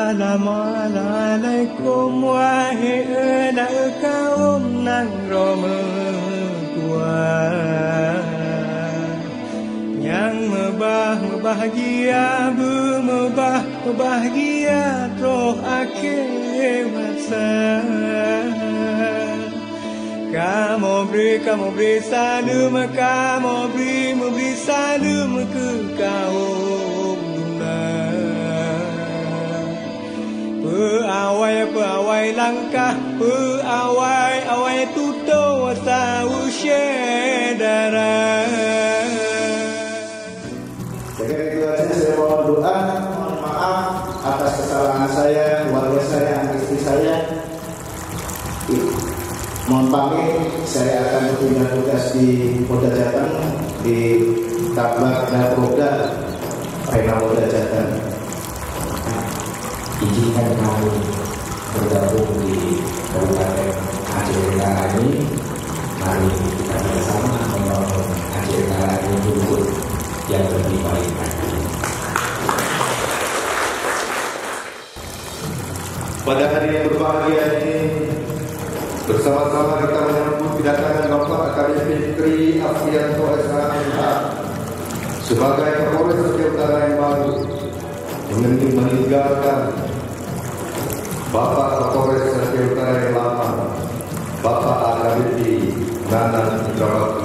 Assalamualaikum wahai anak kaum nang roma tua yang bahagia bahagia roh akhir masa. Kamu beri salam, kamu beri salam ke kaum Peawai langkah, peawai tutur usai darah. Jadi itu aja, saya mohon doa, mohon maaf atas kesalahan saya, keluarga saya, istri saya. Mohon pamit, saya akan berpindah tugas di Polda Jateng, di Tabak dan Polda Polda Jateng. Izinkan kami bergabung di Kabupaten Aceh Tenggara ini. Mari kita bersama membangun Aceh Tenggara ini untuk yang lebih baik lagi. Pada hari yang berbahagia ini, bersama-sama kita menyambut kedatangan Bapak Akademi Tri Afianto SH sebagai Kapolres Aceh Utara yang baru, meninggalkan Bapak Kapolres Aceh Utara yang lama, Bapak Akademi Nanang Indrawati.